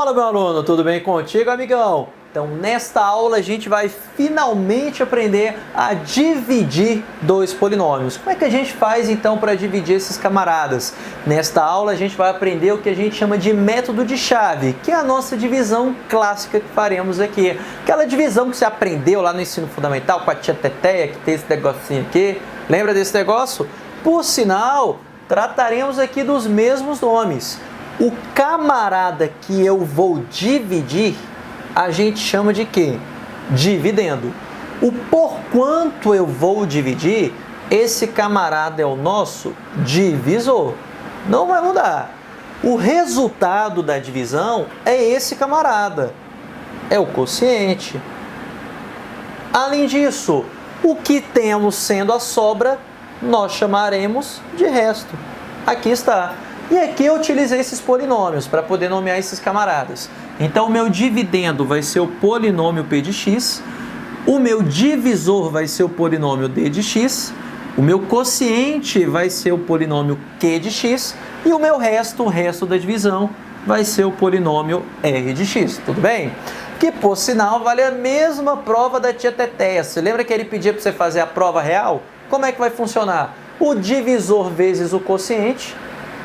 Fala, meu aluno, tudo bem contigo, amigão? Então, nesta aula a gente vai finalmente aprender a dividir dois polinômios. Como é que a gente faz então para dividir esses camaradas? Nesta aula a gente vai aprender o que a gente chama de método de chave, que é a nossa divisão clássica que faremos aqui. Aquela divisão que você aprendeu lá no ensino fundamental com a tia Teteia, que tem esse negocinho aqui. Lembra desse negócio? Por sinal, trataremos aqui dos mesmos nomes. O camarada que eu vou dividir, a gente chama de quê? Dividendo. O por quanto eu vou dividir, esse camarada é o nosso divisor. Não vai mudar. O resultado da divisão é esse camarada. É o quociente. Além disso, o que temos sendo a sobra, nós chamaremos de resto. Aqui está. E aqui eu utilizei esses polinômios para poder nomear esses camaradas. Então, o meu dividendo vai ser o polinômio p de x, o meu divisor vai ser o polinômio d de x, o meu quociente vai ser o polinômio q de x e o meu resto, o resto da divisão, vai ser o polinômio r de x. Tudo bem? Que, por sinal, vale a mesma prova da tia Teteia. Você lembra que ele pedia para você fazer a prova real? Como é que vai funcionar? O divisor vezes o quociente,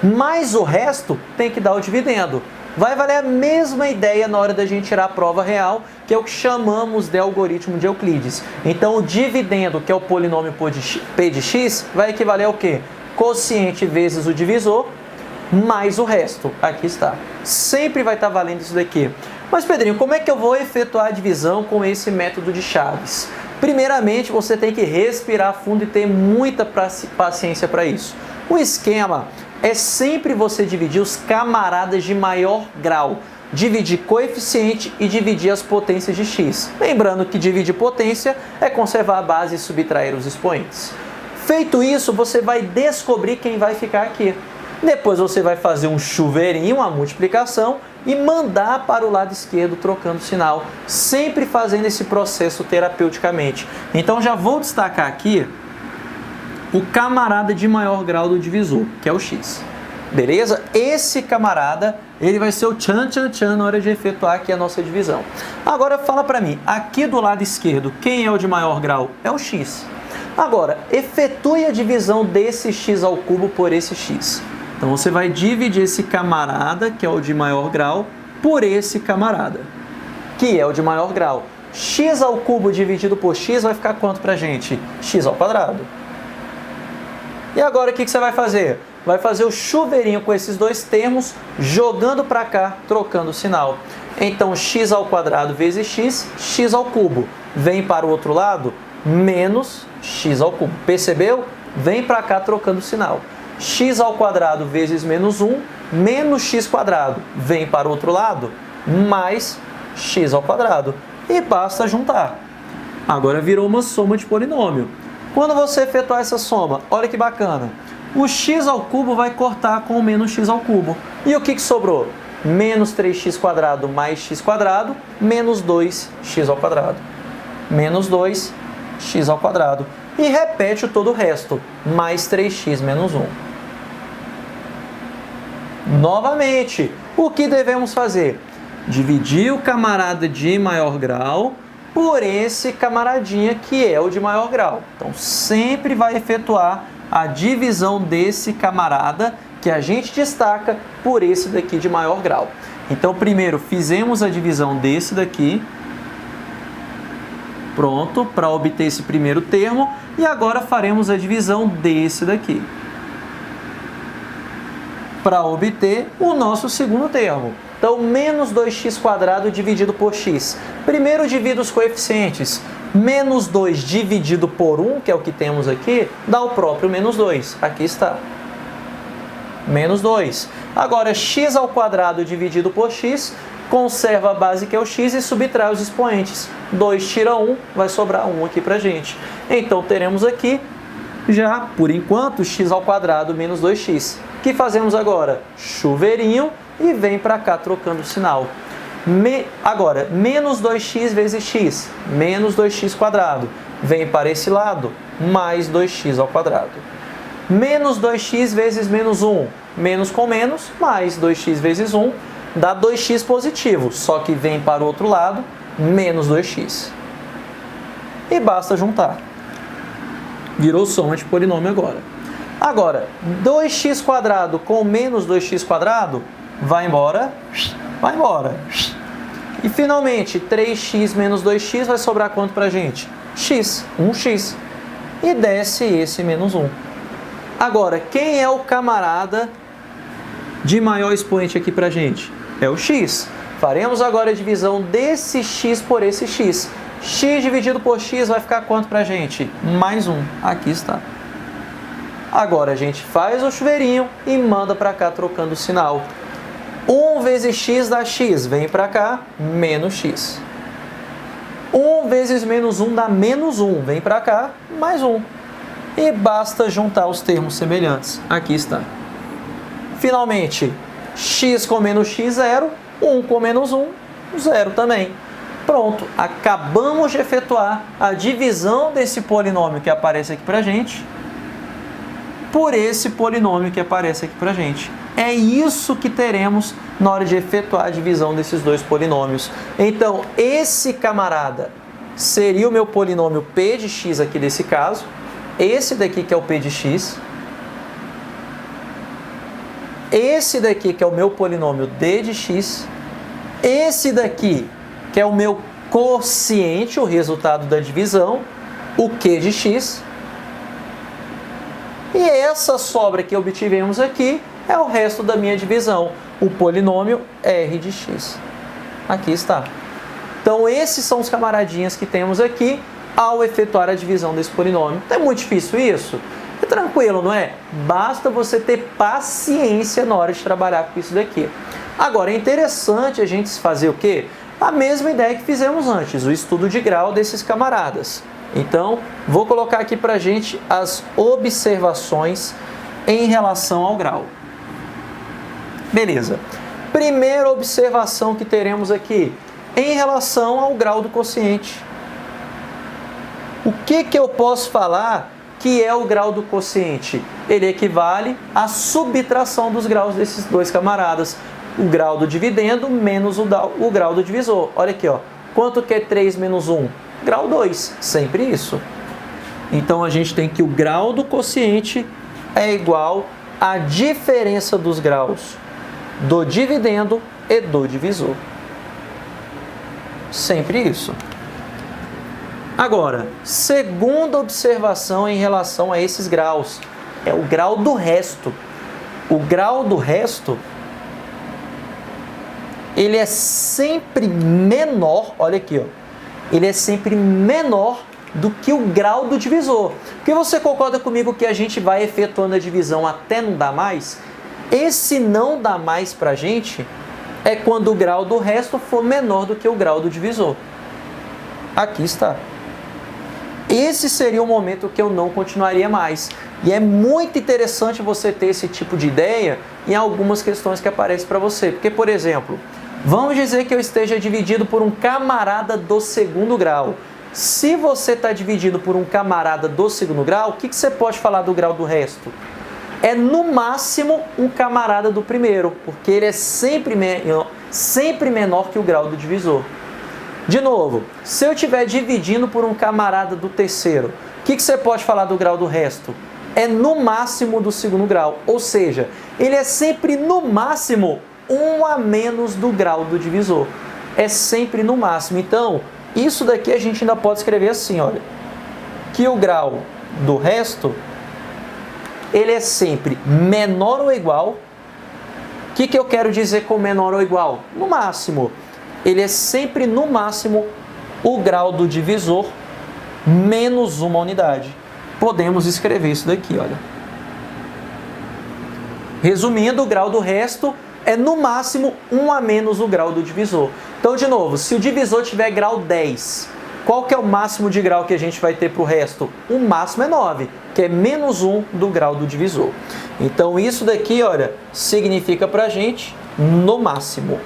mais o resto tem que dar o dividendo. Vai valer a mesma ideia na hora da gente tirar a prova real, que é o que chamamos de algoritmo de Euclides. Então, o dividendo, que é o polinômio p de x, vai equivaler ao quê? Quociente vezes o divisor, mais o resto. Aqui está. Sempre vai estar valendo isso daqui. Mas, Pedrinho, como é que eu vou efetuar a divisão com esse método de chaves? Primeiramente, você tem que respirar fundo e ter muita paciência para isso. O esquema é sempre você dividir os camaradas de maior grau, dividir coeficiente e dividir as potências de x. Lembrando que dividir potência é conservar a base e subtrair os expoentes. Feito isso, você vai descobrir quem vai ficar aqui. Depois você vai fazer um chuveirinho, uma multiplicação, e mandar para o lado esquerdo trocando sinal, sempre fazendo esse processo terapeuticamente. Então já vou destacar aqui o camarada de maior grau do divisor, que é o x. Beleza? Esse camarada, ele vai ser o tchan na hora de efetuar aqui a nossa divisão. Agora fala para mim, aqui do lado esquerdo, quem é o de maior grau? É o x. Agora, efetue a divisão desse x ao cubo por esse x. Então você vai dividir esse camarada, que é o de maior grau, por esse camarada, que é o de maior grau. X ao cubo dividido por x vai ficar quanto pra gente? X ao quadrado. E agora o que você vai fazer? Vai fazer o chuveirinho com esses dois termos, jogando para cá, trocando o sinal. Então, x ao quadrado vezes x, x ao cubo. Vem para o outro lado, menos x ao cubo. Percebeu? Vem para cá, trocando o sinal. X ao quadrado vezes menos 1, menos x quadrado. Vem para o outro lado, mais x ao quadrado. E basta juntar. Agora virou uma soma de polinômio. Quando você efetuar essa soma, olha que bacana. O x ao cubo vai cortar com o menos x ao cubo. E o que sobrou? Menos 3x quadrado mais x quadrado, menos 2x ao quadrado. Menos 2x ao quadrado. E repete todo o resto. Mais 3x menos 1. Novamente, o que devemos fazer? Dividir o camarada de maior grau por esse camaradinha que é o de maior grau. Então, sempre vai efetuar a divisão desse camarada que a gente destaca por esse daqui de maior grau. Então, primeiro, fizemos a divisão desse daqui. Pronto, para obter esse primeiro termo. E agora faremos a divisão desse daqui, para obter o nosso segundo termo. Então, menos 2x quadrado dividido por x. Primeiro divido os coeficientes. Menos 2 dividido por 1, que é o que temos aqui, dá o próprio menos 2. Aqui está. Menos 2. Agora, x ao quadrado dividido por x, conserva a base que é o x e subtrai os expoentes. 2 tira 1, vai sobrar 1 aqui pra gente. Então, teremos aqui, já, por enquanto, x ao quadrado menos 2x. O que fazemos agora? Chuveirinho. E vem para cá trocando o sinal. Agora, menos 2x vezes x, menos 2x quadrado. Vem para esse lado, mais 2x ao quadrado. Menos 2x vezes menos 1, menos com menos, mais 2x vezes 1, dá 2x positivo, só que vem para o outro lado, menos 2x. E basta juntar. Virou soma de polinômio agora. Agora, 2x² com menos 2x², vai embora, vai embora. E finalmente, 3x menos 2x vai sobrar quanto pra gente? X, 1x. E desce esse menos 1. Agora, quem é o camarada de maior expoente aqui pra gente? É o x. Faremos agora a divisão desse x por esse x. X dividido por x vai ficar quanto pra gente? Mais 1. Aqui está. Agora a gente faz o chuveirinho e manda para cá trocando o sinal. 1 vezes x dá x, vem para cá, menos x. 1 vezes menos 1 dá menos 1, vem para cá, mais 1. E basta juntar os termos semelhantes. Aqui está. Finalmente, x com menos x, 0. 1 com menos 1, 0 também. Pronto, acabamos de efetuar a divisão desse polinômio que aparece aqui para a gente por esse polinômio que aparece aqui para a gente. É isso que teremos na hora de efetuar a divisão desses dois polinômios. Então, esse camarada seria o meu polinômio p de x aqui desse caso. Esse daqui que é o p de x. Esse daqui que é o meu polinômio d de x. Esse daqui que é o meu quociente, o resultado da divisão, o q de x. E essa sobra que obtivemos aqui é o resto da minha divisão, o polinômio r de x. Aqui está. Então, esses são os camaradinhas que temos aqui ao efetuar a divisão desse polinômio. Não é muito difícil isso? É tranquilo, não é? Basta você ter paciência na hora de trabalhar com isso daqui. Agora, é interessante a gente fazer o quê? A mesma ideia que fizemos antes, o estudo de grau desses camaradas. Então, vou colocar aqui para a gente as observações em relação ao grau. Beleza. Primeira observação que teremos aqui, em relação ao grau do quociente. O que eu posso falar que é o grau do quociente? Ele equivale à subtração dos graus desses dois camaradas. O grau do dividendo menos o grau do divisor. Olha aqui, ó. Quanto que é 3 menos 1? Grau 2, sempre isso. Então, a gente tem que o grau do quociente é igual à diferença dos graus do dividendo e do divisor. Sempre isso. Agora, segunda observação em relação a esses graus é o grau do resto. O grau do resto, ele é sempre menor, olha aqui, ó. Ele é sempre menor do que o grau do divisor. Porque você concorda comigo que a gente vai efetuando a divisão até não dar mais? Esse não dá mais para a gente é quando o grau do resto for menor do que o grau do divisor. Aqui está. Esse seria o momento que eu não continuaria mais. E é muito interessante você ter esse tipo de ideia em algumas questões que aparecem para você. Porque, por exemplo, vamos dizer que eu esteja dividido por um camarada do segundo grau. Se você está dividido por um camarada do segundo grau, o que você pode falar do grau do resto? É no máximo um camarada do primeiro, porque ele é sempre menor que o grau do divisor. De novo, se eu estiver dividindo por um camarada do terceiro, o que você pode falar do grau do resto? É no máximo do segundo grau, ou seja, ele é sempre no máximo 1 a menos do grau do divisor. É sempre no máximo. Então, isso daqui a gente ainda pode escrever assim, olha. Que o grau do resto, ele é sempre menor ou igual. O que eu quero dizer com menor ou igual? No máximo. Ele é sempre no máximo o grau do divisor menos uma unidade. Podemos escrever isso daqui, olha. Resumindo, o grau do resto é no máximo 1 a menos o grau do divisor. Então, de novo, se o divisor tiver grau 10, qual que é o máximo de grau que a gente vai ter para o resto? O máximo é 9, que é menos 1 do grau do divisor. Então, isso daqui, olha, significa para a gente no máximo.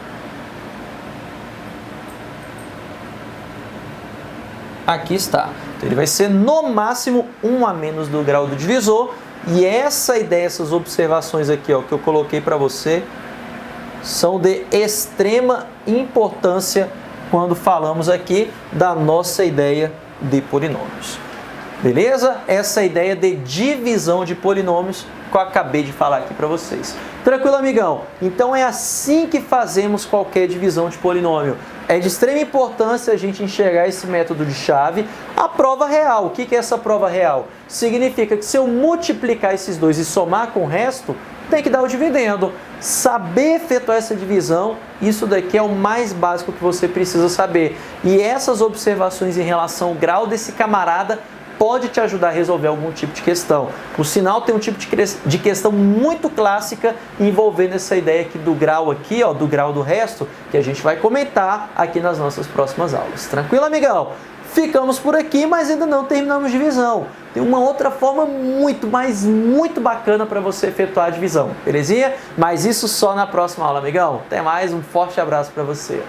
Aqui está. Então, ele vai ser no máximo 1 a menos do grau do divisor. E essa ideia, essas observações aqui, ó, que eu coloquei para você, são de extrema importância quando falamos aqui da nossa ideia de polinômios. Beleza? Essa ideia de divisão de polinômios que eu acabei de falar aqui para vocês. Tranquilo, amigão? Então é assim que fazemos qualquer divisão de polinômio. É de extrema importância a gente enxergar esse método de chave. A prova real, o que é essa prova real? Significa que se eu multiplicar esses dois e somar com o resto, tem que dar o dividendo. Saber efetuar essa divisão, isso daqui é o mais básico que você precisa saber. E essas observações em relação ao grau desse camarada pode te ajudar a resolver algum tipo de questão. Por sinal, tem um tipo de questão muito clássica envolvendo essa ideia aqui do grau aqui, ó, do grau do resto, que a gente vai comentar aqui nas nossas próximas aulas. Tranquilo, amigão? Ficamos por aqui, mas ainda não terminamos divisão. Tem uma outra forma muito bacana para você efetuar a divisão, belezinha? Mas isso só na próxima aula, amigão. Até mais, um forte abraço para você.